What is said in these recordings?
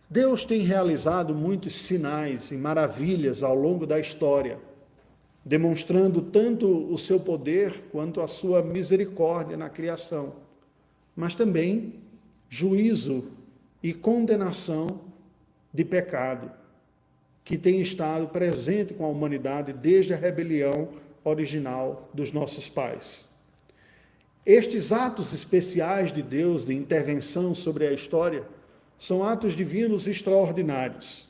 Deus tem realizado muitos sinais e maravilhas ao longo da história, demonstrando tanto o seu poder quanto a sua misericórdia na criação, mas também juízo e condenação de pecado, que tem estado presente com a humanidade desde a rebelião original dos nossos pais. Estes atos especiais de Deus de intervenção sobre a história são atos divinos extraordinários,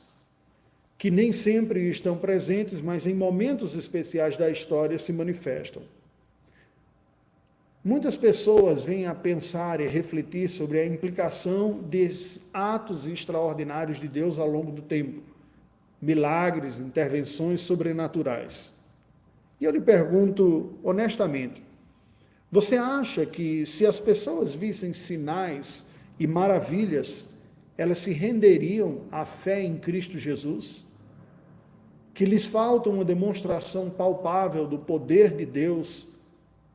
que nem sempre estão presentes, mas em momentos especiais da história se manifestam. Muitas pessoas vêm a pensar e refletir sobre a implicação desses atos extraordinários de Deus ao longo do tempo, milagres, intervenções sobrenaturais. E eu lhe pergunto honestamente, você acha que se as pessoas vissem sinais e maravilhas, elas se renderiam à fé em Cristo Jesus? Que lhes falta uma demonstração palpável do poder de Deus,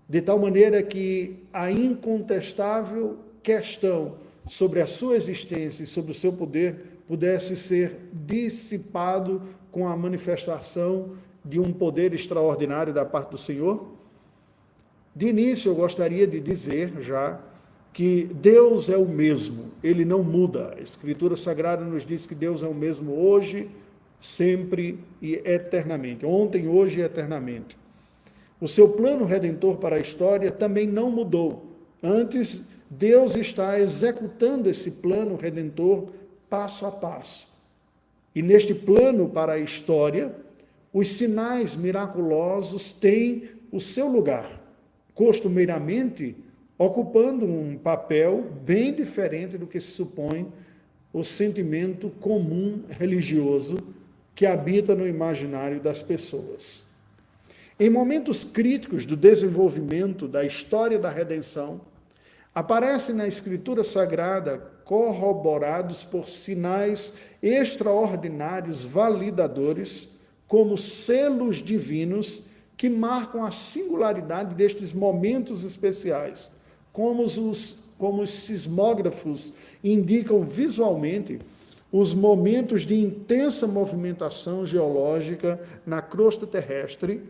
de tal maneira que a incontestável questão sobre a sua existência e sobre o seu poder pudesse ser dissipado com a manifestação de um poder extraordinário da parte do Senhor? De início, eu gostaria de dizer já que Deus é o mesmo, Ele não muda. A Escritura Sagrada nos diz que Deus é o mesmo hoje, sempre e eternamente, ontem, hoje e eternamente. O seu plano redentor para a história também não mudou. Antes, Deus está executando esse plano redentor passo a passo. E neste plano para a história, os sinais miraculosos têm o seu lugar, costumeiramente ocupando um papel bem diferente do que se supõe o sentimento comum religioso que habita no imaginário das pessoas. Em momentos críticos do desenvolvimento da história da redenção, aparecem na Escritura Sagrada corroborados por sinais extraordinários validadores, como selos divinos que marcam a singularidade destes momentos especiais, como os sismógrafos indicam visualmente os momentos de intensa movimentação geológica na crosta terrestre,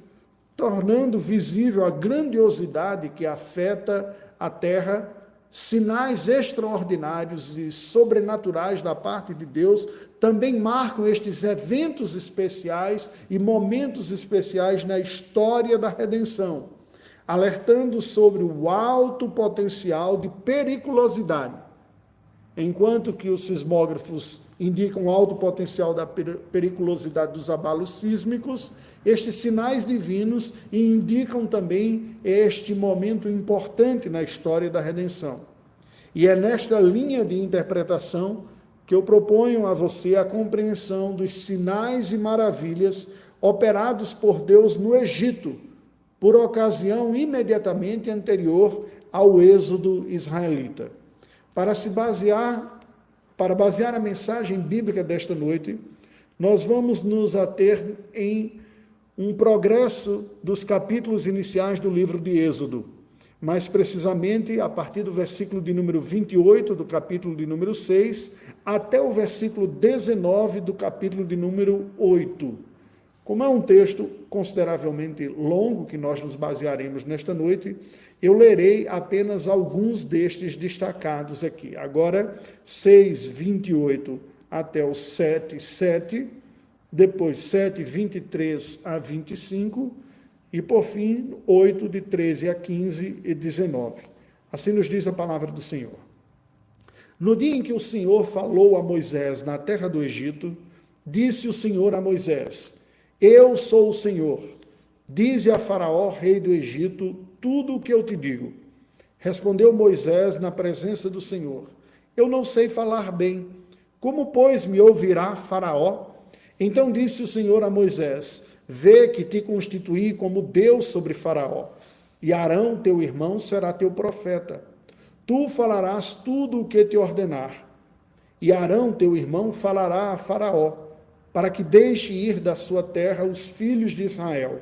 tornando visível a grandiosidade que afeta a Terra, sinais extraordinários e sobrenaturais da parte de Deus também marcam estes eventos especiais e momentos especiais na história da redenção, alertando sobre o alto potencial de periculosidade. Enquanto que os sismógrafos indicam alto potencial da periculosidade dos abalos sísmicos, estes sinais divinos indicam também este momento importante na história da redenção. E é nesta linha de interpretação que eu proponho a você a compreensão dos sinais e maravilhas operados por Deus no Egito, por ocasião imediatamente anterior ao êxodo israelita. Para basear a mensagem bíblica desta noite, nós vamos nos ater em um progresso dos capítulos iniciais do livro de Êxodo, mais precisamente a partir do versículo de número 28 do capítulo de número 6, até o versículo 19 do capítulo de número 8. Como é um texto consideravelmente longo que nós nos basearemos nesta noite, eu lerei apenas alguns destes destacados aqui. Agora, 6, 28 até o 7, 7, depois 7, 23 a 25, e por fim, 8, de 13 a 15 e 19. Assim nos diz a palavra do Senhor. No dia em que o Senhor falou a Moisés na terra do Egito, disse o Senhor a Moisés: Eu sou o Senhor. Dize a Faraó, rei do Egito, tudo o que eu te digo. Respondeu Moisés na presença do Senhor: Eu não sei falar bem. Como, pois, me ouvirá Faraó? Então disse o Senhor a Moisés: Vê que te constituí como Deus sobre Faraó, e Arão, teu irmão, será teu profeta. Tu falarás tudo o que te ordenar. E Arão, teu irmão, falará a Faraó, para que deixe ir da sua terra os filhos de Israel.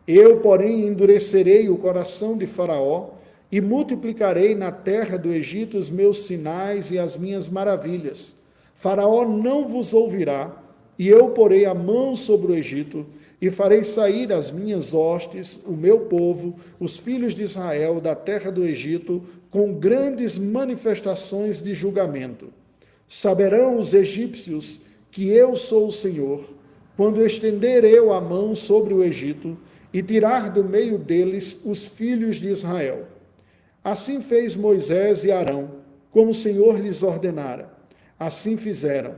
Eu, porém, endurecerei o coração de Faraó e multiplicarei na terra do Egito os meus sinais e as minhas maravilhas, Faraó não vos ouvirá, e eu porei a mão sobre o Egito, e farei sair as minhas hostes, o meu povo, os filhos de Israel, da terra do Egito, com grandes manifestações de julgamento. Saberão os egípcios que eu sou o Senhor, quando estender eu a mão sobre o Egito e tirar do meio deles os filhos de Israel. Assim fez Moisés e Arão, como o Senhor lhes ordenara. Assim fizeram.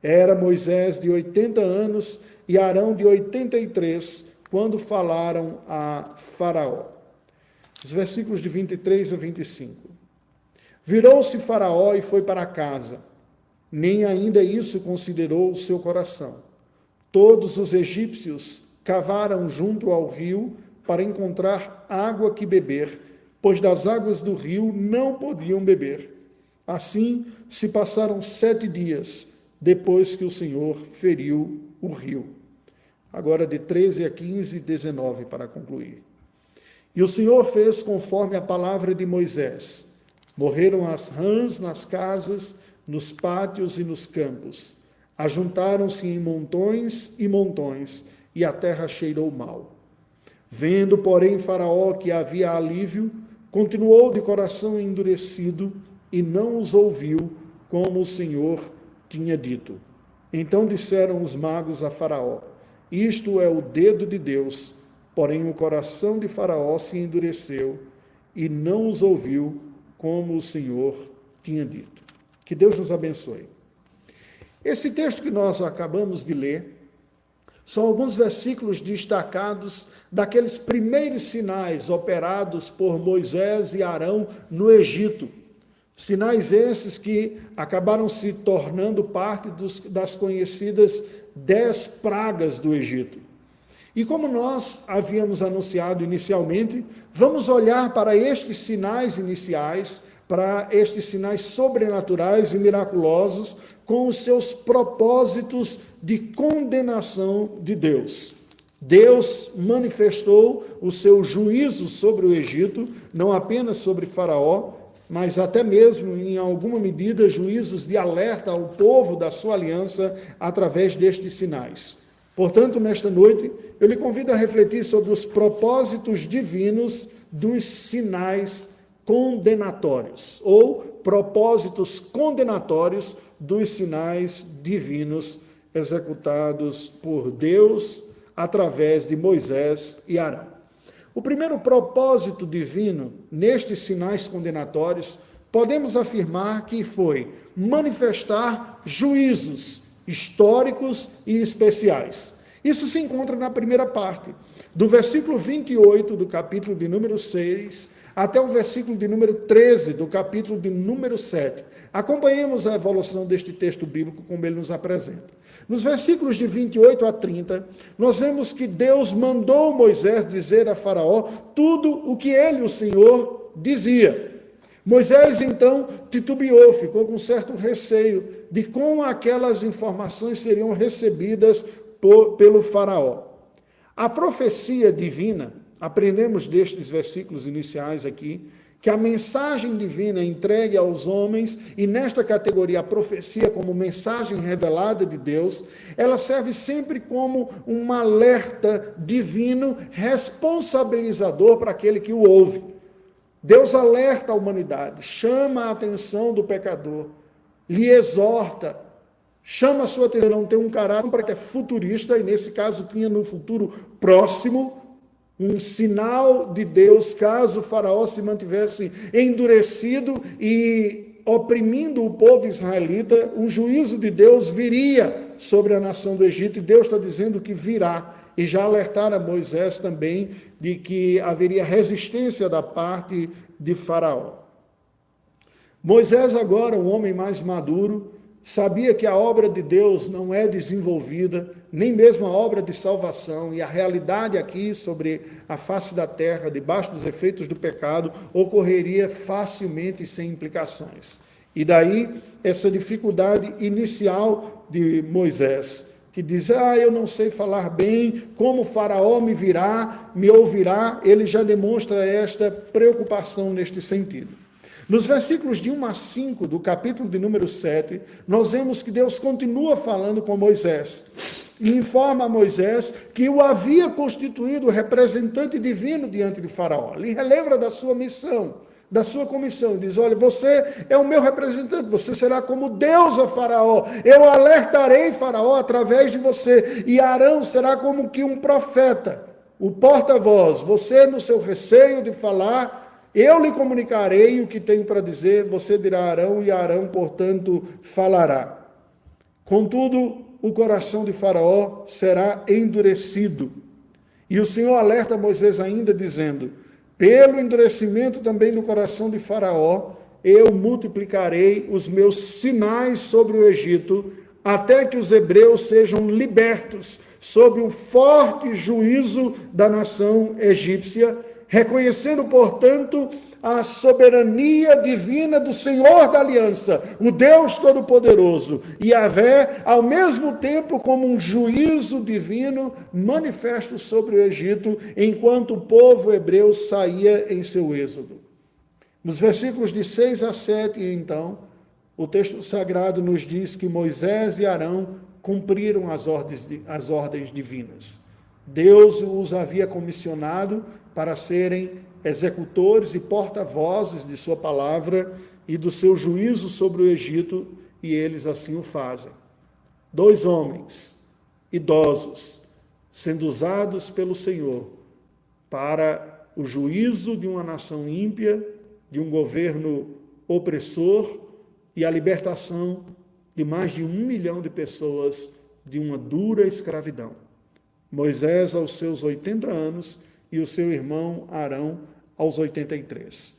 Era Moisés de 80 anos e Arão de 83, quando falaram a Faraó. Os versículos de 23 a 25. Virou-se Faraó e foi para casa. Nem ainda isso considerou o seu coração. Todos os egípcios cavaram junto ao rio para encontrar água que beber, pois das águas do rio não podiam beber. Assim se passaram 7 dias, depois que o Senhor feriu o rio. Agora de 13 a 15 e 19 para concluir. E o Senhor fez conforme a palavra de Moisés. Morreram as rãs nas casas, nos pátios e nos campos. Ajuntaram-se em montões e montões, e a terra cheirou mal. Vendo, porém, Faraó que havia alívio, continuou de coração endurecido e não os ouviu, como o Senhor tinha dito. Então disseram os magos a Faraó: isto é o dedo de Deus. Porém o coração de Faraó se endureceu e não os ouviu, como o Senhor tinha dito. Que Deus nos abençoe. Esse texto que nós acabamos de ler são alguns versículos destacados daqueles primeiros sinais operados por Moisés e Arão no Egito. Sinais esses que acabaram se tornando parte das conhecidas 10 pragas do Egito. E como nós havíamos anunciado inicialmente, vamos olhar para estes sinais iniciais, para estes sinais sobrenaturais e miraculosos, com os seus propósitos de condenação de Deus. Deus manifestou o seu juízo sobre o Egito, não apenas sobre Faraó, mas até mesmo, em alguma medida, juízos de alerta ao povo da sua aliança através destes sinais. Portanto, nesta noite, eu lhe convido a refletir sobre os propósitos divinos dos sinais condenatórios, ou propósitos condenatórios dos sinais divinos executados por Deus através de Moisés e Arão. O primeiro propósito divino nestes sinais condenatórios, podemos afirmar que foi manifestar juízos históricos e especiais. Isso se encontra na primeira parte, do versículo 28 do capítulo de número 6 até o versículo de número 13 do capítulo de número 7. Acompanhemos a evolução deste texto bíblico como ele nos apresenta. Nos versículos de 28 a 30, nós vemos que Deus mandou Moisés dizer a Faraó tudo o que ele, o Senhor, dizia. Moisés, então, titubeou, ficou com certo receio de como aquelas informações seriam recebidas pelo Faraó. A profecia divina, aprendemos destes versículos iniciais aqui, que a mensagem divina entregue aos homens, e nesta categoria a profecia como mensagem revelada de Deus, ela serve sempre como um alerta divino responsabilizador para aquele que o ouve. Deus alerta a humanidade, chama a atenção do pecador, lhe exorta, chama a sua atenção, tem um caráter futurista, e nesse caso tinha no futuro próximo, um sinal de Deus, caso o Faraó se mantivesse endurecido e oprimindo o povo israelita, um juízo de Deus viria sobre a nação do Egito, e Deus está dizendo que virá, e já alertara Moisés também de que haveria resistência da parte de Faraó. Moisés agora, um homem mais maduro, sabia que a obra de Deus não é desenvolvida, nem mesmo a obra de salvação, e a realidade aqui sobre a face da terra, debaixo dos efeitos do pecado, ocorreria facilmente sem implicações. E daí essa dificuldade inicial de Moisés, que diz, eu não sei falar bem, como o Faraó me virá, me ouvirá, ele já demonstra esta preocupação neste sentido. Nos versículos de 1 a 5 do capítulo de número 7, nós vemos que Deus continua falando com Moisés e informa a Moisés que o havia constituído representante divino diante de Faraó. Ele relembra da sua missão, da sua comissão. Diz: olha, você é o meu representante, você será como Deus a Faraó. Eu alertarei Faraó através de você, e Arão será como que um profeta, o porta-voz. Você, no seu receio de falar, eu lhe comunicarei o que tenho para dizer, você dirá a Arão, e Arão, portanto, falará. Contudo, o coração de Faraó será endurecido. E o Senhor alerta Moisés ainda, dizendo: pelo endurecimento também do coração de Faraó, eu multiplicarei os meus sinais sobre o Egito, até que os hebreus sejam libertos sob o forte juízo da nação egípcia, reconhecendo, portanto, a soberania divina do Senhor da aliança, o Deus Todo-Poderoso, e Yahvé, ao mesmo tempo, como um juízo divino manifesto sobre o Egito, enquanto o povo hebreu saía em seu êxodo. Nos versículos de 6 a 7, então, o texto sagrado nos diz que Moisés e Arão cumpriram as ordens divinas. Deus os havia comissionado para serem executores e porta-vozes de sua palavra e do seu juízo sobre o Egito, e eles assim o fazem. 2 homens idosos, sendo usados pelo Senhor para o juízo de uma nação ímpia, de um governo opressor e a libertação de mais de 1 milhão de pessoas de uma dura escravidão. Moisés aos seus 80 anos e o seu irmão Arão aos 83.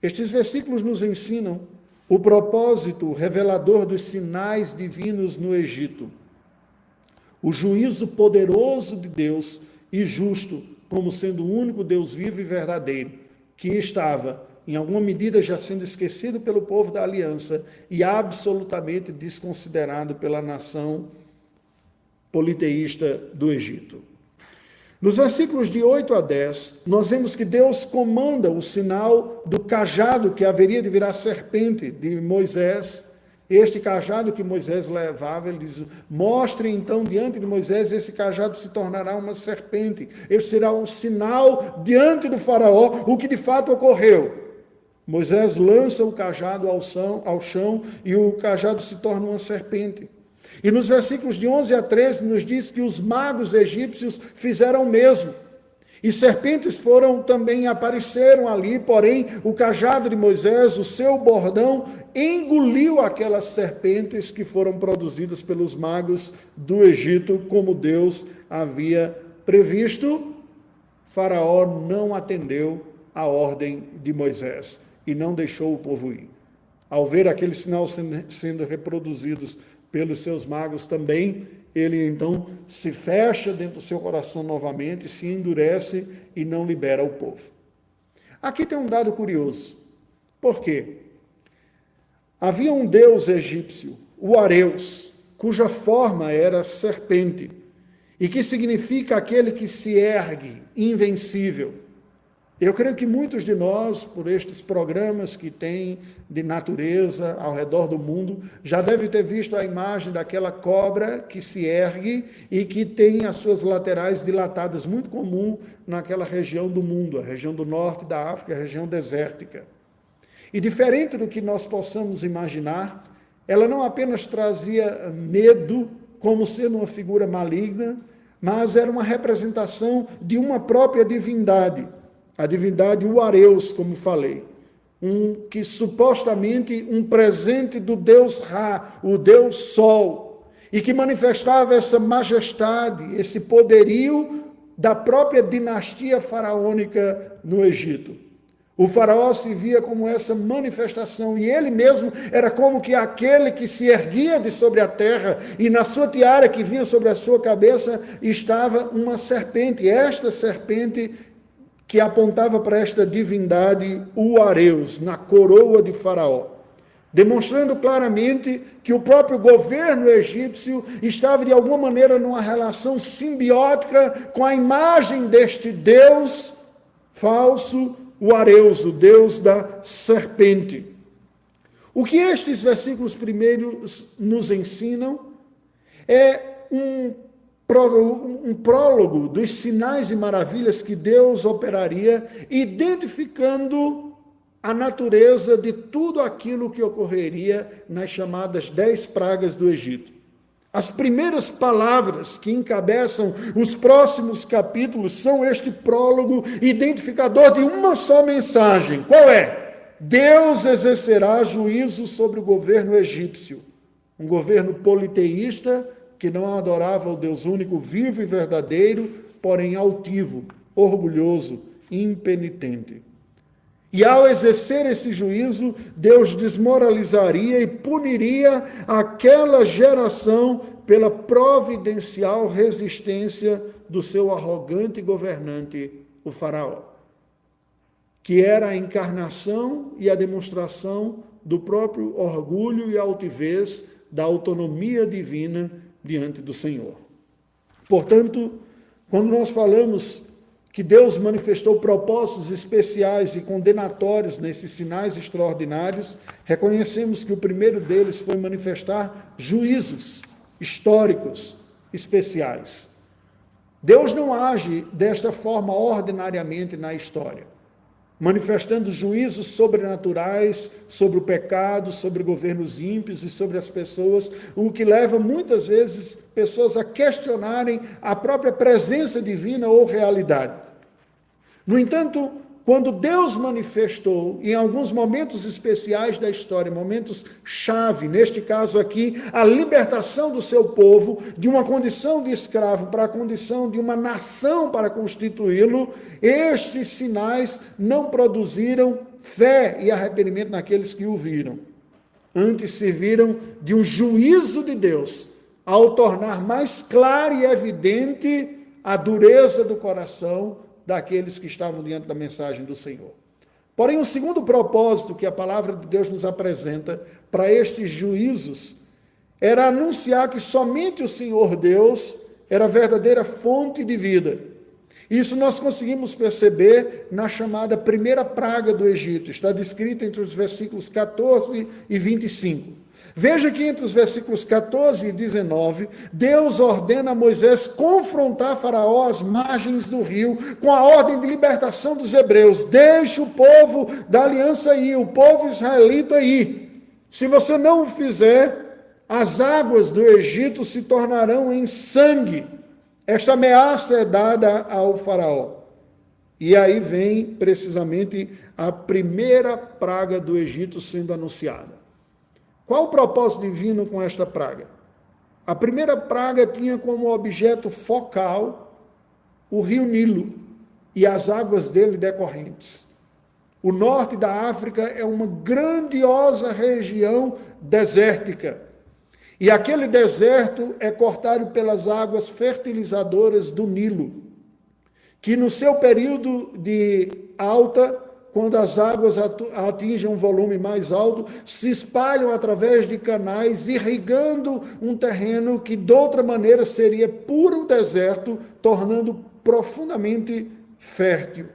Estes versículos nos ensinam o propósito revelador dos sinais divinos no Egito. O juízo poderoso de Deus e justo, como sendo o único Deus vivo e verdadeiro, que estava, em alguma medida, já sendo esquecido pelo povo da aliança e absolutamente desconsiderado pela nação politeísta do Egito. Nos versículos de 8 a 10, nós vemos que Deus comanda o sinal do cajado que haveria de virar serpente de Moisés. Este cajado que Moisés levava, ele diz: mostre então diante de Moisés, esse cajado se tornará uma serpente. Esse será um sinal diante do faraó, o que de fato ocorreu. Moisés lança o cajado ao chão e o cajado se torna uma serpente. E nos versículos de 11 a 13 nos diz que os magos egípcios fizeram o mesmo. E serpentes também apareceram ali, porém o cajado de Moisés, o seu bordão, engoliu aquelas serpentes que foram produzidas pelos magos do Egito, como Deus havia previsto. Faraó não atendeu à ordem de Moisés e não deixou o povo ir. Ao ver aquele sinal sendo reproduzidos pelos seus magos também, ele então se fecha dentro do seu coração novamente, se endurece e não libera o povo. Aqui tem um dado curioso. Por quê? Havia um deus egípcio, o Areus, cuja forma era serpente, e que significa aquele que se ergue, invencível. Eu creio que muitos de nós, por estes programas que tem de natureza ao redor do mundo, já devem ter visto a imagem daquela cobra que se ergue e que tem as suas laterais dilatadas, muito comum naquela região do mundo, a região do norte da África, a região desértica. E diferente do que nós possamos imaginar, ela não apenas trazia medo, como sendo uma figura maligna, mas era uma representação de uma própria divindade. A divindade Uareus, como falei, que supostamente um presente do Deus Ra, o Deus Sol, e que manifestava essa majestade, esse poderio da própria dinastia faraônica no Egito. O faraó se via como essa manifestação, e ele mesmo era como que aquele que se erguia de sobre a terra, e na sua tiara que vinha sobre a sua cabeça estava uma serpente, esta serpente que apontava para esta divindade Uareus, na coroa de Faraó, demonstrando claramente que o próprio governo egípcio estava, de alguma maneira, numa relação simbiótica com a imagem deste Deus falso o Areus, o deus da serpente. O que estes versículos primeiros nos ensinam é um prólogo dos sinais e maravilhas que Deus operaria, identificando a natureza de tudo aquilo que ocorreria nas chamadas 10 pragas do Egito. As primeiras palavras que encabeçam os próximos capítulos são este prólogo identificador de uma só mensagem. Qual é? Deus exercerá juízo sobre o governo egípcio, um governo politeísta que não adorava o Deus único, vivo e verdadeiro, porém altivo, orgulhoso, impenitente. E ao exercer esse juízo, Deus desmoralizaria e puniria aquela geração pela providencial resistência do seu arrogante governante, o faraó, que era a encarnação e a demonstração do próprio orgulho e altivez da autonomia divina diante do Senhor. Portanto, quando nós falamos que Deus manifestou propósitos especiais e condenatórios nesses sinais extraordinários, reconhecemos que o primeiro deles foi manifestar juízos históricos especiais. Deus não age desta forma ordinariamente na história, manifestando juízos sobrenaturais sobre o pecado, sobre governos ímpios e sobre as pessoas, o que leva muitas vezes pessoas a questionarem a própria presença divina ou realidade. No entanto, quando Deus manifestou, em alguns momentos especiais da história, momentos-chave, neste caso aqui, a libertação do seu povo de uma condição de escravo para a condição de uma nação para constituí-lo, estes sinais não produziram fé e arrependimento naqueles que o viram. Antes serviram de um juízo de Deus, ao tornar mais clara e evidente a dureza do coração daqueles que estavam diante da mensagem do Senhor. Porém, o segundo propósito que a palavra de Deus nos apresenta para estes juízos era anunciar que somente o Senhor Deus era a verdadeira fonte de vida. Isso nós conseguimos perceber na chamada primeira praga do Egito. Está descrita entre os versículos 14 e 25. Veja que entre os versículos 14 e 19, Deus ordena a Moisés confrontar Faraó às margens do rio com a ordem de libertação dos hebreus. Deixe o povo da aliança ir, o povo israelita ir. Se você não o fizer, as águas do Egito se tornarão em sangue. Esta ameaça é dada ao Faraó. E aí vem precisamente a primeira praga do Egito sendo anunciada. Qual o propósito divino com esta praga? A primeira praga tinha como objeto focal o rio Nilo e as águas dele decorrentes. O norte da África é uma grandiosa região desértica. E aquele deserto é cortado pelas águas fertilizadoras do Nilo, que no seu período de alta, quando as águas atingem um volume mais alto, se espalham através de canais, irrigando um terreno que, de outra maneira, seria puro deserto, tornando profundamente fértil.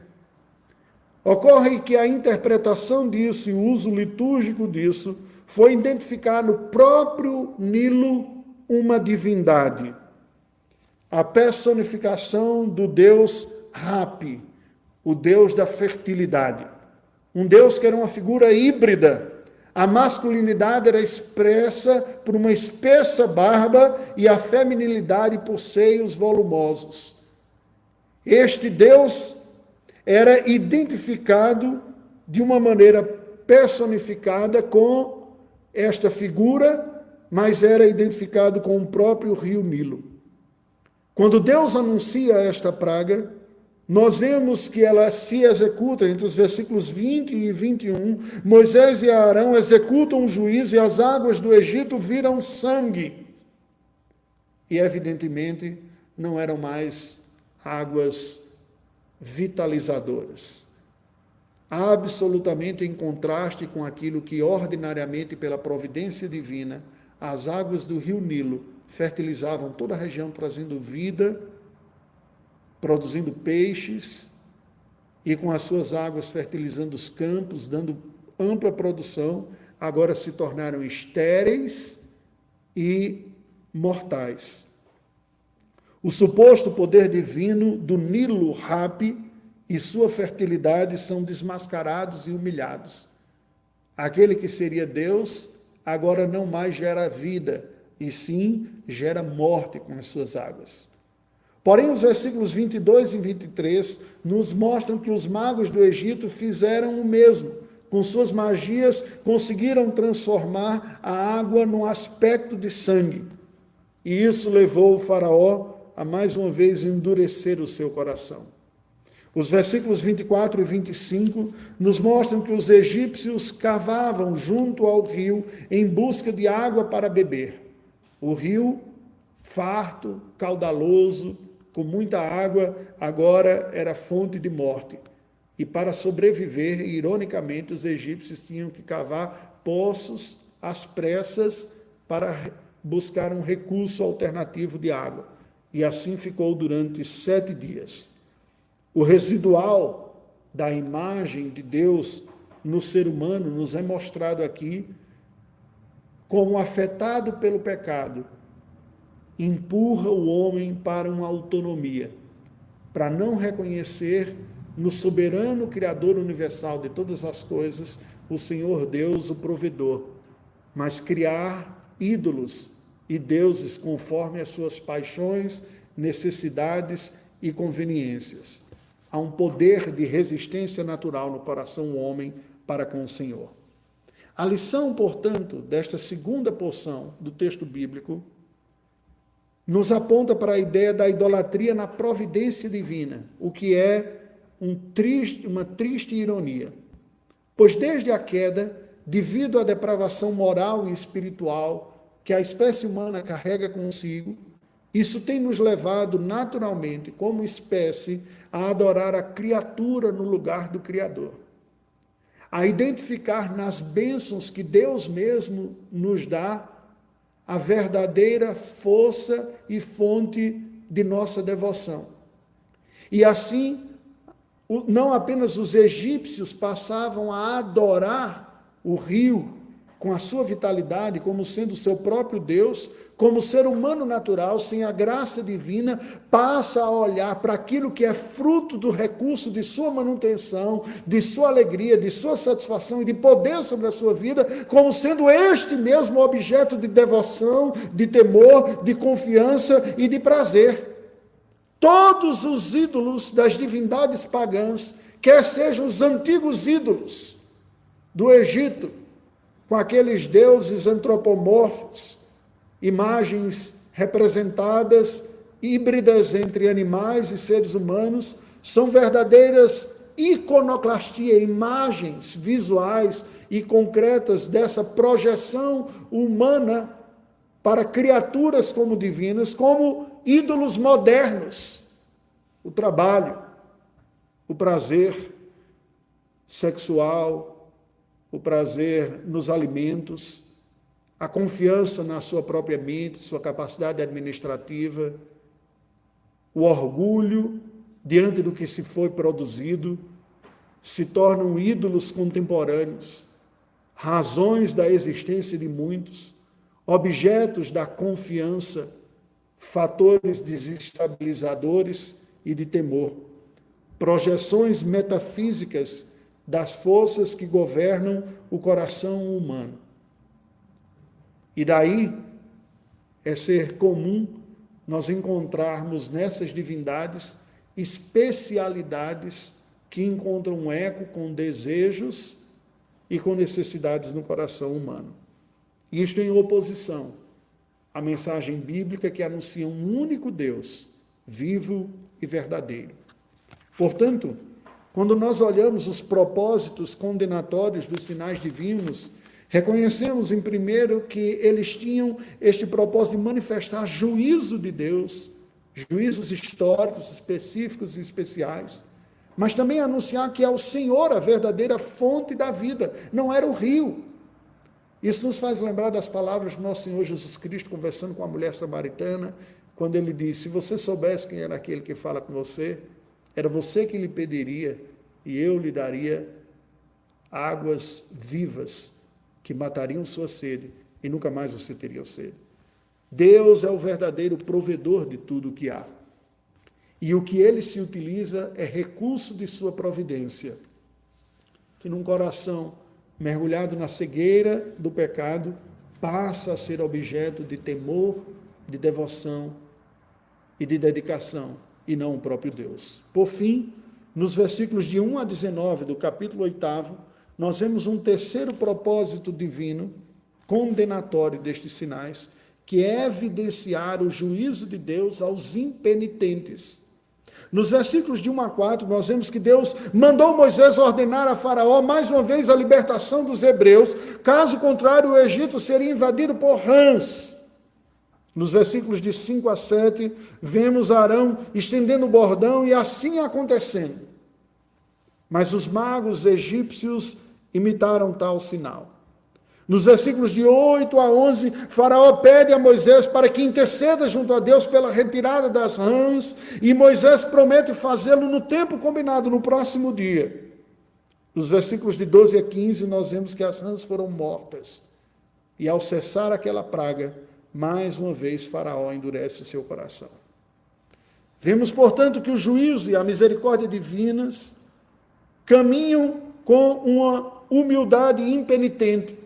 Ocorre que a interpretação disso e o uso litúrgico disso foi identificar no próprio Nilo uma divindade. A personificação do deus Hapi, o Deus da fertilidade. Um Deus que era uma figura híbrida. A masculinidade era expressa por uma espessa barba e a feminilidade por seios volumosos. Este Deus era identificado de uma maneira personificada com esta figura, mas era identificado com o próprio rio Nilo. Quando Deus anuncia esta praga, nós vemos que ela se executa entre os versículos 20 e 21. Moisés e Arão executam o juízo e as águas do Egito viram sangue. E, evidentemente, não eram mais águas vitalizadoras. Absolutamente em contraste com aquilo que, ordinariamente, pela providência divina, as águas do rio Nilo fertilizavam toda a região, trazendo vida, produzindo peixes e com as suas águas fertilizando os campos, dando ampla produção, agora se tornaram estéreis e mortais. O suposto poder divino do Nilo Hapi e sua fertilidade são desmascarados e humilhados. Aquele que seria Deus, agora não mais gera vida, e sim gera morte com as suas águas. Porém, os versículos 22 e 23 nos mostram que os magos do Egito fizeram o mesmo. Com suas magias, conseguiram transformar a água num aspecto de sangue. E isso levou o faraó a mais uma vez endurecer o seu coração. Os versículos 24 e 25 nos mostram que os egípcios cavavam junto ao rio em busca de água para beber. O rio, farto, caudaloso, com muita água, agora era fonte de morte. E para sobreviver, ironicamente, os egípcios tinham que cavar poços às pressas para buscar um recurso alternativo de água. E assim ficou durante 7 dias. O residual da imagem de Deus no ser humano nos é mostrado aqui como afetado pelo pecado, empurra o homem para uma autonomia, para não reconhecer no soberano Criador universal de todas as coisas, o Senhor Deus, o provedor, mas criar ídolos e deuses conforme as suas paixões, necessidades e conveniências. Há um poder de resistência natural no coração do homem para com o Senhor. A lição, portanto, desta segunda porção do texto bíblico nos aponta para a ideia da idolatria na providência divina, o que é uma triste ironia. Pois desde a queda, devido à depravação moral e espiritual que a espécie humana carrega consigo, isso tem nos levado naturalmente, como espécie, a adorar a criatura no lugar do Criador. A identificar nas bênçãos que Deus mesmo nos dá a verdadeira força e fonte de nossa devoção. E assim, não apenas os egípcios passavam a adorar o rio com a sua vitalidade, como sendo o seu próprio Deus, como ser humano natural, sem a graça divina, passa a olhar para aquilo que é fruto do recurso de sua manutenção, de sua alegria, de sua satisfação e de poder sobre a sua vida, como sendo este mesmo objeto de devoção, de temor, de confiança e de prazer. Todos os ídolos das divindades pagãs, quer sejam os antigos ídolos do Egito, com aqueles deuses antropomorfos, imagens representadas, híbridas entre animais e seres humanos, são verdadeiras iconoclastia, imagens visuais e concretas dessa projeção humana para criaturas como divinas, como ídolos modernos. O trabalho, o prazer sexual, o prazer nos alimentos, a confiança na sua própria mente, sua capacidade administrativa, o orgulho diante do que se foi produzido, se tornam ídolos contemporâneos, razões da existência de muitos, objetos da confiança, fatores desestabilizadores e de temor, projeções metafísicas das forças que governam o coração humano. E daí é ser comum nós encontrarmos nessas divindades especialidades que encontram um eco com desejos e com necessidades no coração humano. Isto em oposição à mensagem bíblica que anuncia um único Deus, vivo e verdadeiro. Portanto, quando nós olhamos os propósitos condenatórios dos sinais divinos, reconhecemos, em primeiro, que eles tinham este propósito de manifestar juízo de Deus, juízos históricos, específicos e especiais, mas também anunciar que é o Senhor a verdadeira fonte da vida, não era o rio. Isso nos faz lembrar das palavras do nosso Senhor Jesus Cristo, conversando com a mulher samaritana, quando ele disse: se você soubesse quem era aquele que fala com você, era você que lhe pediria, e eu lhe daria águas vivas que matariam sua sede, e nunca mais você teria sede. Deus é o verdadeiro provedor de tudo o que há. E o que ele se utiliza é recurso de sua providência, que num coração mergulhado na cegueira do pecado, passa a ser objeto de temor, de devoção e de dedicação, e não o próprio Deus. Por fim, nos versículos de 1 a 19 do capítulo 8, nós vemos um terceiro propósito divino, condenatório destes sinais, que é evidenciar o juízo de Deus aos impenitentes. Nos versículos de 1 a 4, nós vemos que Deus mandou Moisés ordenar a Faraó, mais uma vez, a libertação dos hebreus, caso contrário, o Egito seria invadido por rãs. Nos versículos de 5 a 7, vemos Arão estendendo o bordão e assim acontecendo. Mas os magos egípcios imitaram tal sinal. Nos versículos de 8 a 11, Faraó pede a Moisés para que interceda junto a Deus pela retirada das rãs, e Moisés promete fazê-lo no tempo combinado, no próximo dia. Nos versículos de 12 a 15, nós vemos que as rãs foram mortas, e ao cessar aquela praga, mais uma vez Faraó endurece o seu coração. Vemos, portanto, que o juízo e a misericórdia divinas caminham com uma humildade impenitente.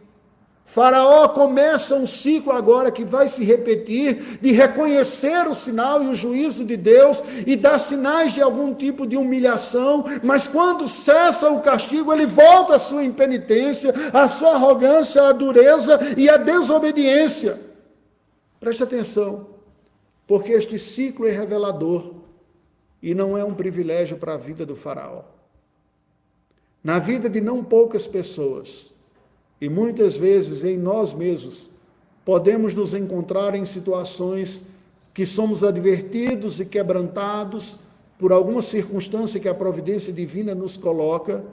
Faraó começa um ciclo agora que vai se repetir, de reconhecer o sinal e o juízo de Deus e dar sinais de algum tipo de humilhação, mas quando cessa o castigo, ele volta à sua impenitência, à sua arrogância, à dureza e à desobediência. Preste atenção, porque este ciclo é revelador e não é um privilégio para a vida do Faraó. Na vida de não poucas pessoas, e muitas vezes em nós mesmos, podemos nos encontrar em situações que somos advertidos e quebrantados por alguma circunstância que a providência divina nos coloca,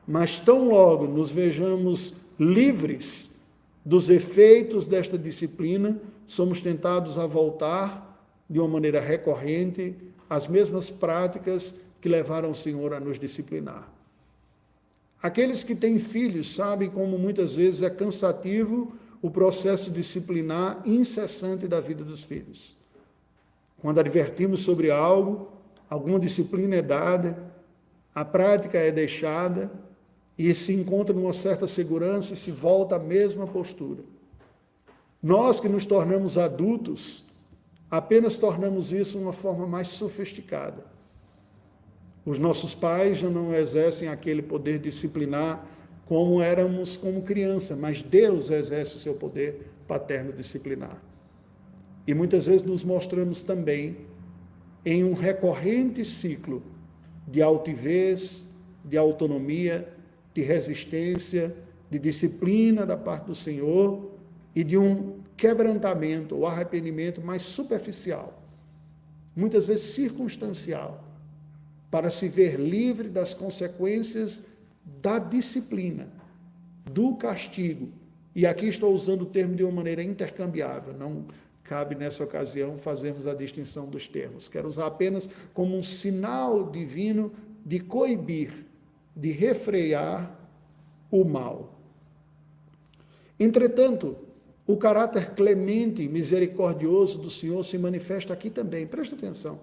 mas tão logo nos vejamos livres dos efeitos desta disciplina, somos tentados a voltar de uma maneira recorrente às mesmas práticas que levaram o Senhor a nos disciplinar. Aqueles que têm filhos sabem como muitas vezes é cansativo o processo disciplinar incessante da vida dos filhos. Quando advertimos sobre algo, alguma disciplina é dada, a prática é deixada e se encontra numa certa segurança e se volta à mesma postura. Nós que nos tornamos adultos, apenas tornamos isso de uma forma mais sofisticada. Os nossos pais já não exercem aquele poder disciplinar como éramos como criança, mas Deus exerce o seu poder paterno disciplinar. E muitas vezes nos mostramos também em um recorrente ciclo de altivez, de autonomia, de resistência, de disciplina da parte do Senhor e de um quebrantamento ou arrependimento mais superficial, muitas vezes circunstancial, para se ver livre das consequências da disciplina, do castigo. E aqui estou usando o termo de uma maneira intercambiável, não cabe nessa ocasião fazermos a distinção dos termos. Quero usar apenas como um sinal divino de coibir, de refrear o mal. Entretanto, o caráter clemente e misericordioso do Senhor se manifesta aqui também. Presta atenção.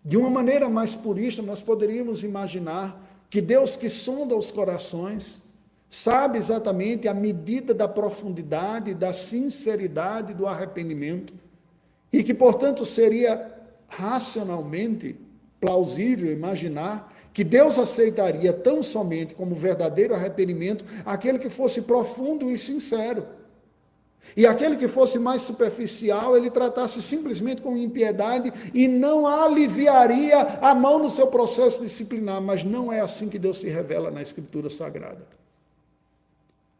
De uma maneira mais purista, nós poderíamos imaginar que Deus, que sonda os corações, sabe exatamente a medida da profundidade, da sinceridade do arrependimento, e que, portanto, seria racionalmente plausível imaginar que Deus aceitaria tão somente como verdadeiro arrependimento aquele que fosse profundo e sincero. E aquele que fosse mais superficial, ele tratasse simplesmente com impiedade e não aliviaria a mão no seu processo disciplinar, mas não é assim que Deus se revela na Escritura Sagrada.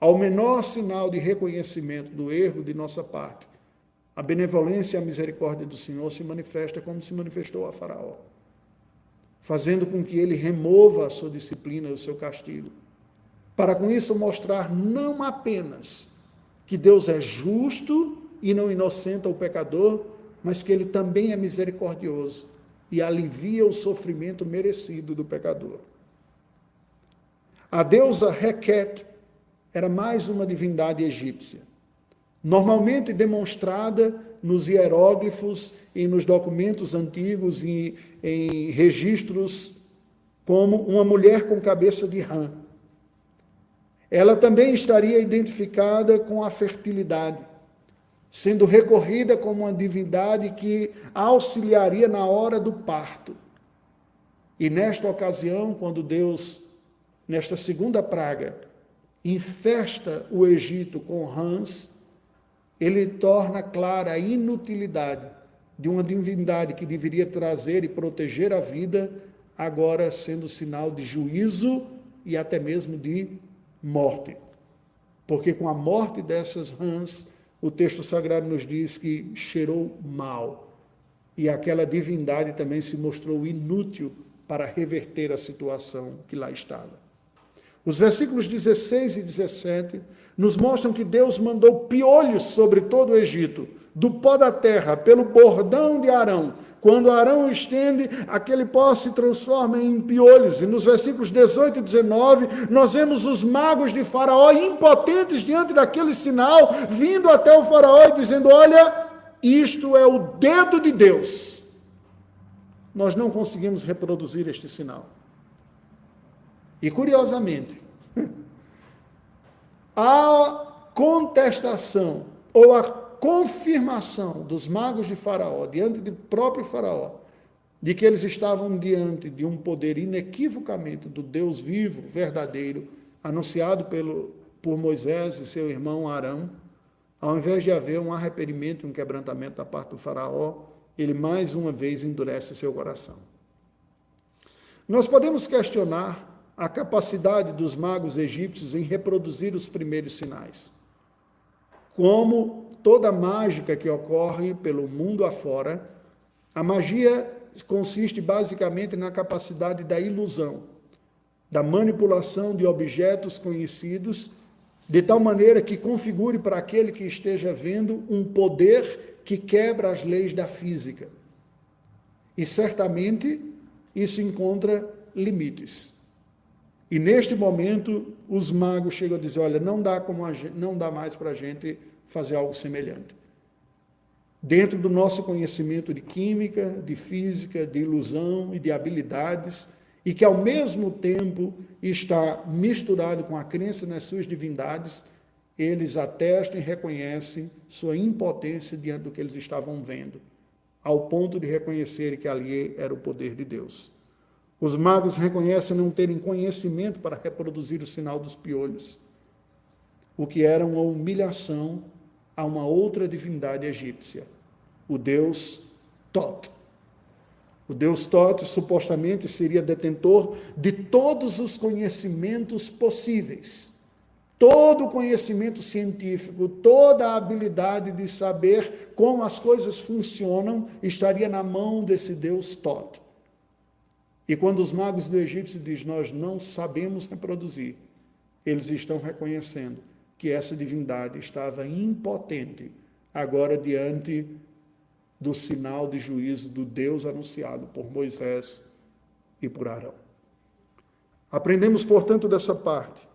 Ao menor sinal de reconhecimento do erro de nossa parte, a benevolência e a misericórdia do Senhor se manifesta como se manifestou a Faraó, fazendo com que ele remova a sua disciplina e o seu castigo, para com isso mostrar não apenas que Deus é justo e não inocenta o pecador, mas que ele também é misericordioso e alivia o sofrimento merecido do pecador. A deusa Requet era mais uma divindade egípcia, normalmente demonstrada nos hieróglifos e nos documentos antigos e em registros como uma mulher com cabeça de rã. Ela também estaria identificada com a fertilidade, sendo recorrida como uma divindade que auxiliaria na hora do parto. E nesta ocasião, quando Deus, nesta segunda praga, infesta o Egito com rãs, ele torna clara a inutilidade de uma divindade que deveria trazer e proteger a vida, agora sendo sinal de juízo e até mesmo de morte. Porque com a morte dessas rãs, o texto sagrado nos diz que cheirou mal. E aquela divindade também se mostrou inútil para reverter a situação que lá estava. Os versículos 16 e 17 nos mostram que Deus mandou piolhos sobre todo o Egito, do pó da terra, pelo bordão de Arão. Quando Arão estende, aquele pó se transforma em piolhos. E nos versículos 18 e 19, nós vemos os magos de Faraó impotentes diante daquele sinal, vindo até o Faraó e dizendo: olha, isto é o dedo de Deus. Nós não conseguimos reproduzir este sinal. E curiosamente, a contestação ou a confirmação dos magos de Faraó, diante do próprio Faraó, de que eles estavam diante de um poder inequivocamente do Deus vivo, verdadeiro, anunciado por Moisés e seu irmão Arão, ao invés de haver um arrependimento e um quebrantamento da parte do Faraó, ele mais uma vez endurece seu coração. Nós podemos questionar a capacidade dos magos egípcios em reproduzir os primeiros sinais. Como toda mágica que ocorre pelo mundo afora, a magia consiste basicamente na capacidade da ilusão, da manipulação de objetos conhecidos, de tal maneira que configure para aquele que esteja vendo um poder que quebra as leis da física. E certamente isso encontra limites. E neste momento, os magos chegam a dizer: olha, não dá mais para a gente fazer algo semelhante. Dentro do nosso conhecimento de química, de física, de ilusão e de habilidades, e que ao mesmo tempo está misturado com a crença nas suas divindades, eles atestam e reconhecem sua impotência diante do que eles estavam vendo, ao ponto de reconhecerem que ali era o poder de Deus. Os magos reconhecem não terem conhecimento para reproduzir o sinal dos piolhos, o que era uma humilhação a uma outra divindade egípcia, o deus Tot. O deus Tot supostamente seria detentor de todos os conhecimentos possíveis, todo o conhecimento científico, toda a habilidade de saber como as coisas funcionam estaria na mão desse deus Tot. E quando os magos do Egito dizem: nós não sabemos reproduzir, eles estão reconhecendo que essa divindade estava impotente agora diante do sinal de juízo do Deus anunciado por Moisés e por Arão. Aprendemos, portanto, dessa parte,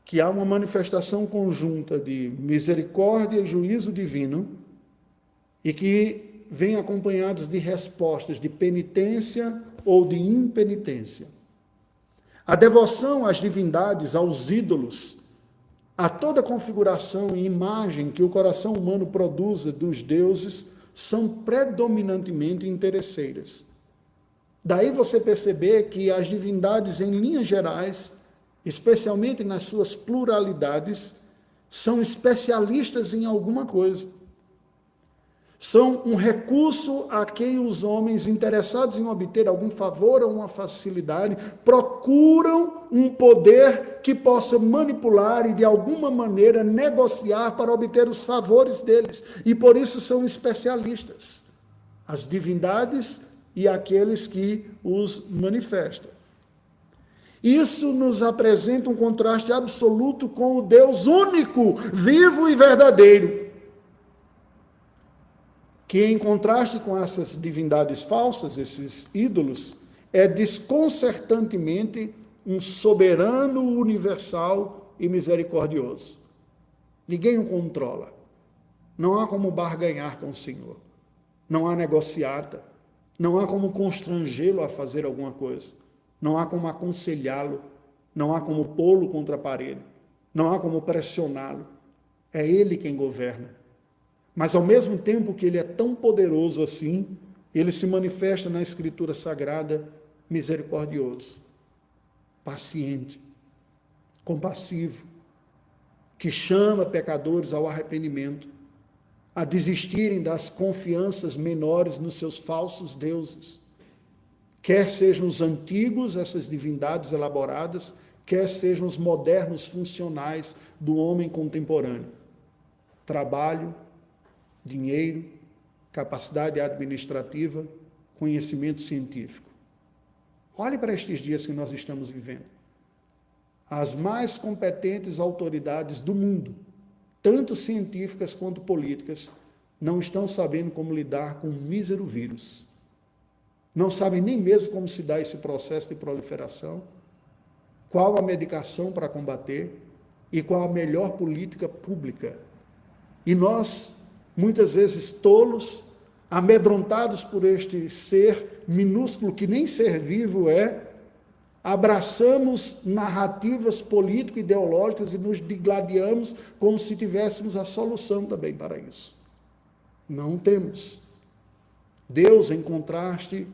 que há uma manifestação conjunta de misericórdia e juízo divino e que vem acompanhados de respostas de penitência ou de impenitência. A devoção às divindades, aos ídolos, a toda configuração e imagem que o coração humano produza dos deuses são predominantemente interesseiras. Daí você perceber que as divindades, em linhas gerais, especialmente nas suas pluralidades, são especialistas em alguma coisa. São um recurso a quem os homens interessados em obter algum favor ou uma facilidade procuram um poder que possa manipular e de alguma maneira negociar para obter os favores deles. E por isso são especialistas, as divindades e aqueles que os manifestam. Isso nos apresenta um contraste absoluto com o Deus único, vivo e verdadeiro, que em contraste com essas divindades falsas, esses ídolos, é desconcertantemente um soberano universal e misericordioso. Ninguém o controla. Não há como barganhar com o Senhor. Não há negociata. Não há como constrangê-lo a fazer alguma coisa. Não há como aconselhá-lo. Não há como pô-lo contra a parede. Não há como pressioná-lo. É Ele quem governa. Mas ao mesmo tempo que Ele é tão poderoso assim, Ele se manifesta na Escritura Sagrada misericordioso, paciente, compassivo, que chama pecadores ao arrependimento, a desistirem das confianças menores nos seus falsos deuses, quer sejam os antigos, essas divindades elaboradas, quer sejam os modernos funcionais do homem contemporâneo. Trabalho, dinheiro, capacidade administrativa, conhecimento científico. Olhe para estes dias que nós estamos vivendo. As mais competentes autoridades do mundo, tanto científicas quanto políticas, não estão sabendo como lidar com um mísero vírus. Não sabem nem mesmo como se dá esse processo de proliferação, qual a medicação para combater e qual a melhor política pública. E nós, muitas vezes tolos, amedrontados por este ser minúsculo, que nem ser vivo é, abraçamos narrativas político-ideológicas e nos digladiamos como se tivéssemos a solução também para isso. Não temos. Deus, em contraste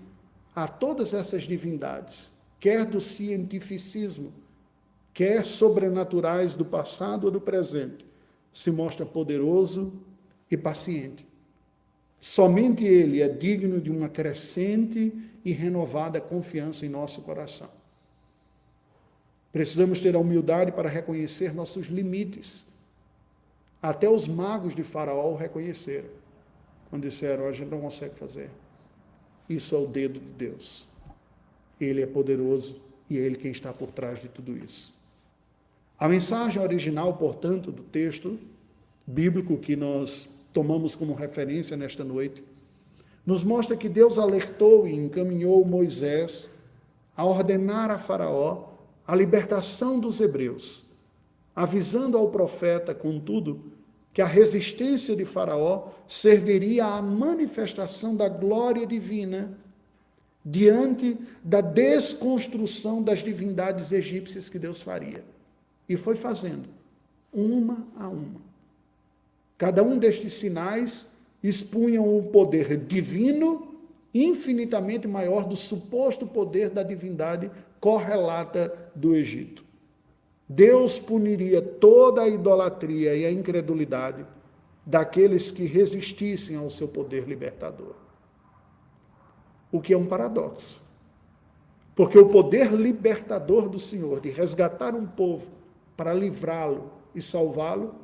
a todas essas divindades, quer do cientificismo, quer sobrenaturais do passado ou do presente, se mostra poderoso e paciente. Somente Ele é digno de uma crescente e renovada confiança em nosso coração. Precisamos ter a humildade para reconhecer nossos limites. Até os magos de Faraó o reconheceram, quando disseram: a gente não consegue fazer. Isso é o dedo de Deus. Ele é poderoso e é Ele quem está por trás de tudo isso. A mensagem original, portanto, do texto bíblico que nós tomamos como referência nesta noite, nos mostra que Deus alertou e encaminhou Moisés a ordenar a Faraó a libertação dos hebreus, avisando ao profeta, contudo, que a resistência de Faraó serviria à manifestação da glória divina diante da desconstrução das divindades egípcias que Deus faria. E foi fazendo, uma a uma. Cada um destes sinais expunham o poder divino infinitamente maior do suposto poder da divindade correlata do Egito. Deus puniria toda a idolatria e a incredulidade daqueles que resistissem ao seu poder libertador. O que é um paradoxo. Porque o poder libertador do Senhor, de resgatar um povo para livrá-lo e salvá-lo,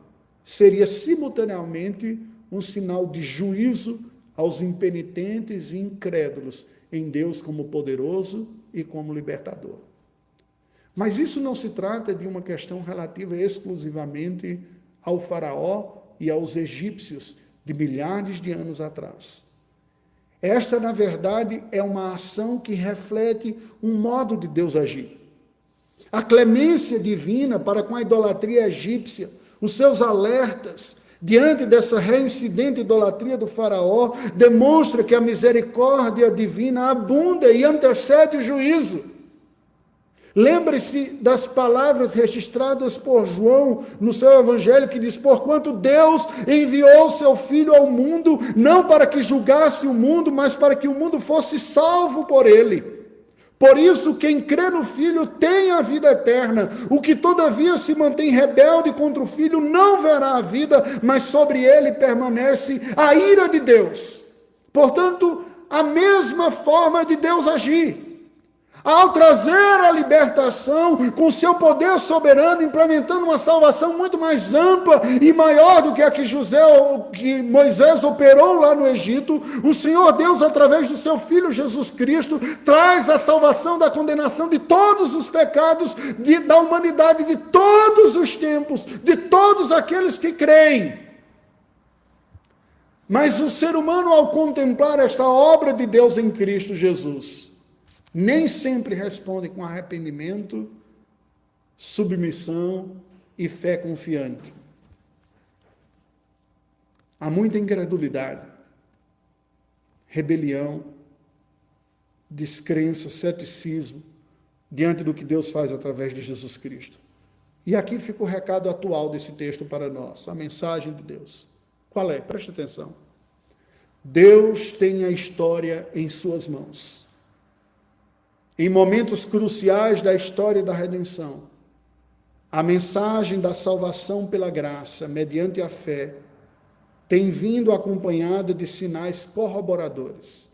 seria simultaneamente um sinal de juízo aos impenitentes e incrédulos em Deus como poderoso e como libertador. Mas isso não se trata de uma questão relativa exclusivamente ao Faraó e aos egípcios de milhares de anos atrás. Esta, na verdade, é uma ação que reflete um modo de Deus agir. A clemência divina para com a idolatria egípcia, os seus alertas diante dessa reincidente idolatria do Faraó, demonstra que a misericórdia divina abunda e antecede o juízo. Lembre-se das palavras registradas por João no seu evangelho, que diz: porquanto Deus enviou seu Filho ao mundo, não para que julgasse o mundo, mas para que o mundo fosse salvo por ele. Por isso, quem crê no Filho tem a vida eterna. O que todavia se mantém rebelde contra o Filho não verá a vida, mas sobre ele permanece a ira de Deus. Portanto, a mesma forma de Deus agir. Ao trazer a libertação com seu poder soberano, implementando uma salvação muito mais ampla e maior do que a que Moisés operou lá no Egito, o Senhor Deus, através do seu Filho Jesus Cristo, traz a salvação da condenação de todos os pecados da humanidade, de todos os tempos, de todos aqueles que creem. Mas o ser humano, ao contemplar esta obra de Deus em Cristo Jesus, nem sempre respondem com arrependimento, submissão e fé confiante. Há muita incredulidade, rebelião, descrença, ceticismo diante do que Deus faz através de Jesus Cristo. E aqui fica o recado atual desse texto para nós, a mensagem de Deus. Qual é? Preste atenção. Deus tem a história em suas mãos. Em momentos cruciais da história da redenção, a mensagem da salvação pela graça, mediante a fé, tem vindo acompanhada de sinais corroboradores.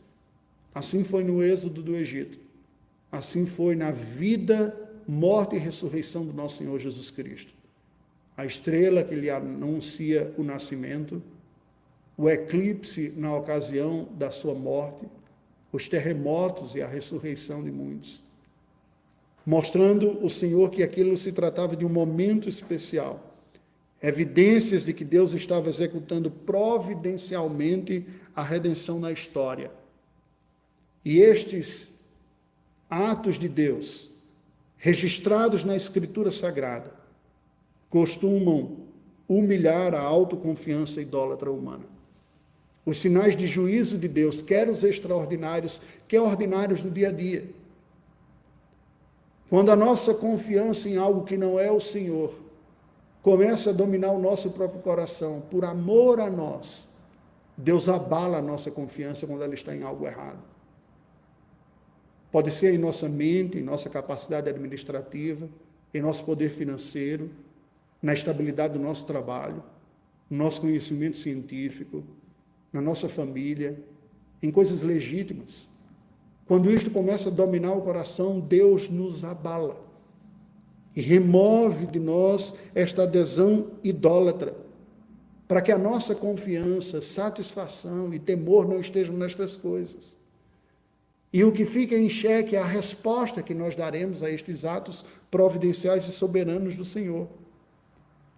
Assim foi no êxodo do Egito. Assim foi na vida, morte e ressurreição do nosso Senhor Jesus Cristo. A estrela que lhe anuncia o nascimento, o eclipse na ocasião da sua morte, os terremotos e a ressurreição de muitos, mostrando o Senhor que aquilo se tratava de um momento especial, evidências de que Deus estava executando providencialmente a redenção na história. E estes atos de Deus, registrados na Escritura Sagrada, costumam humilhar a autoconfiança idólatra humana. Os sinais de juízo de Deus, quer os extraordinários, quer ordinários no dia a dia. Quando a nossa confiança em algo que não é o Senhor começa a dominar o nosso próprio coração, por amor a nós, Deus abala a nossa confiança quando ela está em algo errado. Pode ser em nossa mente, em nossa capacidade administrativa, em nosso poder financeiro, na estabilidade do nosso trabalho, no nosso conhecimento científico, na nossa família, em coisas legítimas. Quando isto começa a dominar o coração, Deus nos abala e remove de nós esta adesão idólatra, para que a nossa confiança, satisfação e temor não estejam nestas coisas. E o que fica em xeque é a resposta que nós daremos a estes atos providenciais e soberanos do Senhor.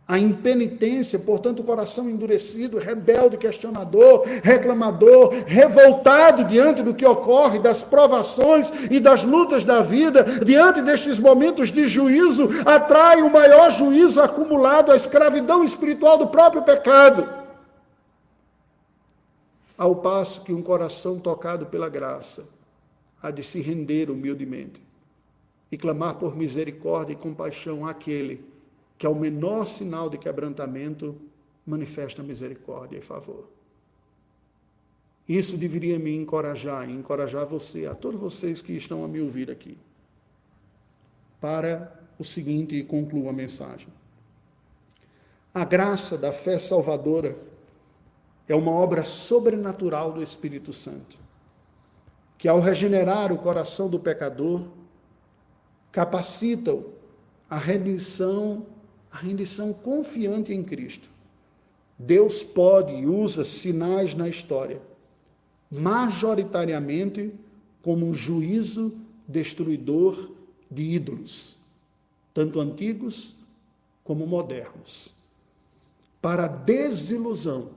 A impenitência, portanto, o coração endurecido, rebelde, questionador, reclamador, revoltado diante do que ocorre, das provações e das lutas da vida, diante destes momentos de juízo, atrai o maior juízo acumulado, a escravidão espiritual do próprio pecado. Ao passo que um coração tocado pela graça há de se render humildemente e clamar por misericórdia e compaixão àquele que ao menor sinal de quebrantamento manifesta misericórdia e favor. Isso deveria me encorajar e encorajar você, a todos vocês que estão a me ouvir aqui, para o seguinte, e concluo a mensagem. A graça da fé salvadora é uma obra sobrenatural do Espírito Santo, que ao regenerar o coração do pecador, capacita-o à rendição confiante em Cristo. Deus pode e usa sinais na história, majoritariamente como um juízo destruidor de ídolos, tanto antigos como modernos, para desilusão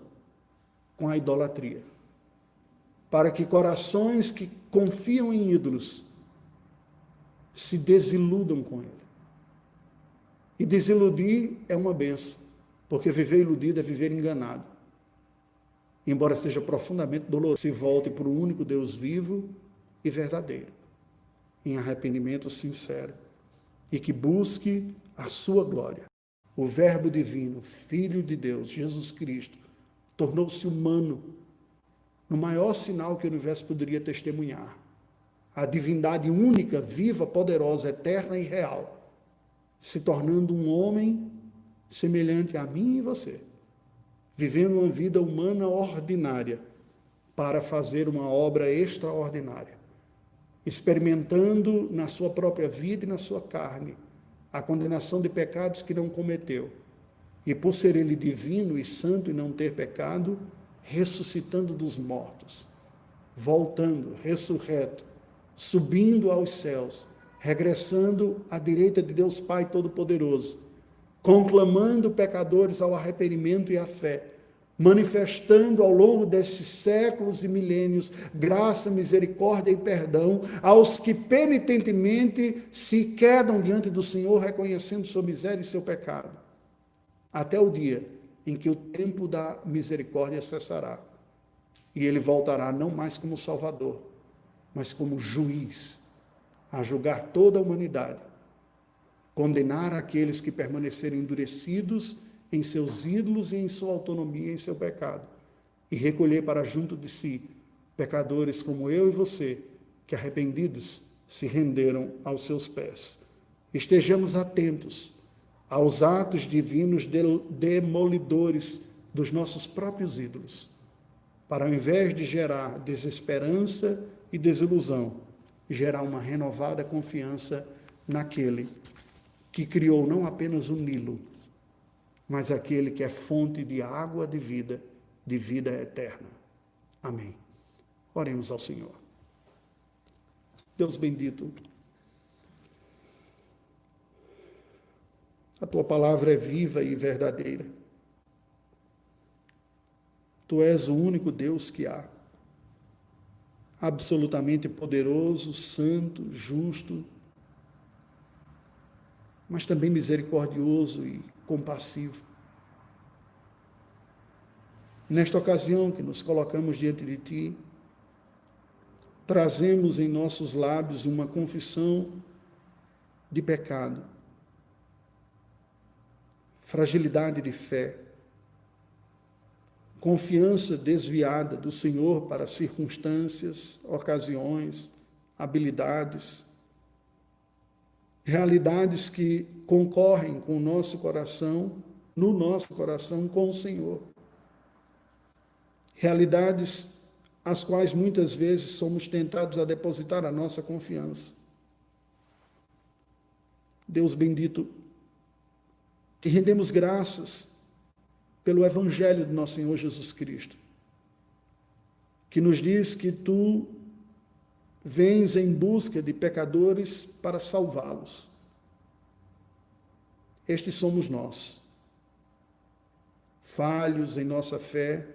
com a idolatria, para que corações que confiam em ídolos se desiludam com ele. E desiludir é uma benção, porque viver iludido é viver enganado. Embora seja profundamente doloroso, se volte para o único Deus vivo e verdadeiro, em arrependimento sincero, e que busque a sua glória. O Verbo divino, Filho de Deus, Jesus Cristo, tornou-se humano, no maior sinal que o universo poderia testemunhar. A divindade única, viva, poderosa, eterna e real, se tornando um homem semelhante a mim e você, vivendo uma vida humana ordinária para fazer uma obra extraordinária, experimentando na sua própria vida e na sua carne a condenação de pecados que não cometeu, e por ser ele divino e santo e não ter pecado, ressuscitando dos mortos, voltando, ressurreto, subindo aos céus, regressando à direita de Deus Pai Todo-Poderoso, conclamando pecadores ao arrependimento e à fé, manifestando ao longo desses séculos e milênios graça, misericórdia e perdão aos que penitentemente se quedam diante do Senhor, reconhecendo sua miséria e seu pecado, até o dia em que o tempo da misericórdia cessará e ele voltará não mais como Salvador, mas como juiz, a julgar toda a humanidade, condenar aqueles que permanecerem endurecidos em seus ídolos e em sua autonomia e em seu pecado, e recolher para junto de si pecadores como eu e você, que arrependidos se renderam aos seus pés. Estejamos atentos aos atos divinos demolidores dos nossos próprios ídolos, para ao invés de gerar desesperança e desilusão, gerar uma renovada confiança naquele que criou não apenas o Nilo, mas aquele que é fonte de água de vida eterna. Amém. Oremos ao Senhor. Deus bendito, a tua palavra é viva e verdadeira. Tu és o único Deus que há, absolutamente poderoso, santo, justo, mas também misericordioso e compassivo. Nesta ocasião que nos colocamos diante de Ti, trazemos em nossos lábios uma confissão de pecado, fragilidade de fé, confiança desviada do Senhor para circunstâncias, ocasiões, habilidades, realidades que concorrem com o nosso coração, no nosso coração com o Senhor. Realidades às quais muitas vezes somos tentados a depositar a nossa confiança. Deus bendito, te rendemos graças pelo Evangelho do nosso Senhor Jesus Cristo, que nos diz que Tu vens em busca de pecadores para salvá-los. Estes somos nós, falhos em nossa fé,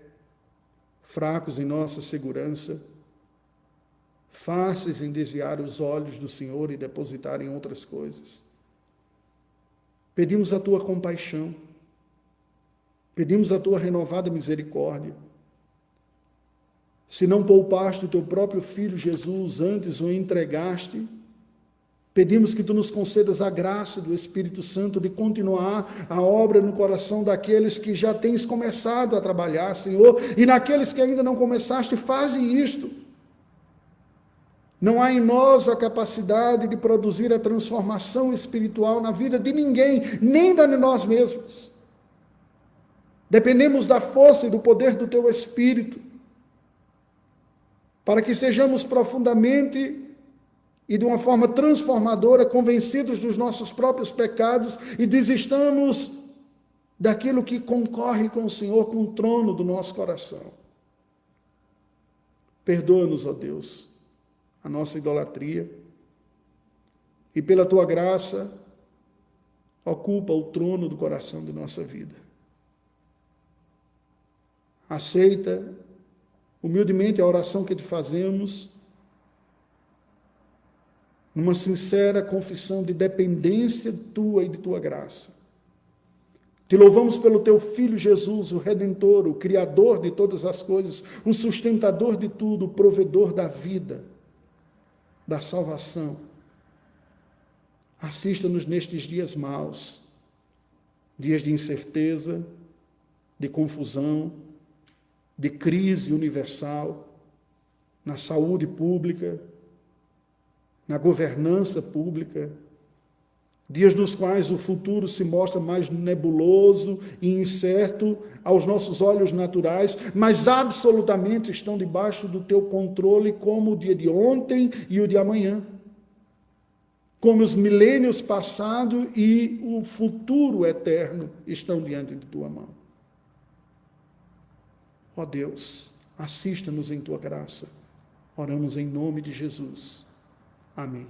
fracos em nossa segurança, fáceis em desviar os olhos do Senhor e depositar em outras coisas. Pedimos a Tua compaixão, pedimos a Tua renovada misericórdia. Se não poupaste o Teu próprio Filho Jesus, antes o entregaste, pedimos que Tu nos concedas a graça do Espírito Santo de continuar a obra no coração daqueles que já tens começado a trabalhar, Senhor, e naqueles que ainda não começaste, faze isto. Não há em nós a capacidade de produzir a transformação espiritual na vida de ninguém, nem da de nós mesmos. Dependemos da força e do poder do Teu Espírito, para que sejamos profundamente e de uma forma transformadora convencidos dos nossos próprios pecados e desistamos daquilo que concorre com o Senhor, com o trono do nosso coração. Perdoa-nos, ó Deus, a nossa idolatria e pela Tua graça ocupa o trono do coração de nossa vida. Aceita humildemente a oração que Te fazemos, numa sincera confissão de dependência Tua e de Tua graça. Te louvamos pelo Teu Filho Jesus, o Redentor, o Criador de todas as coisas, o sustentador de tudo, o provedor da vida, da salvação. Assista-nos nestes dias maus, dias de incerteza, de confusão, de crise universal, na saúde pública, na governança pública, dias nos quais o futuro se mostra mais nebuloso e incerto aos nossos olhos naturais, mas absolutamente estão debaixo do Teu controle, como o dia de ontem e o de amanhã, como os milênios passados e o futuro eterno estão diante de Tua mão. Ó Deus, assista-nos em Tua graça. Oramos em nome de Jesus. Amém.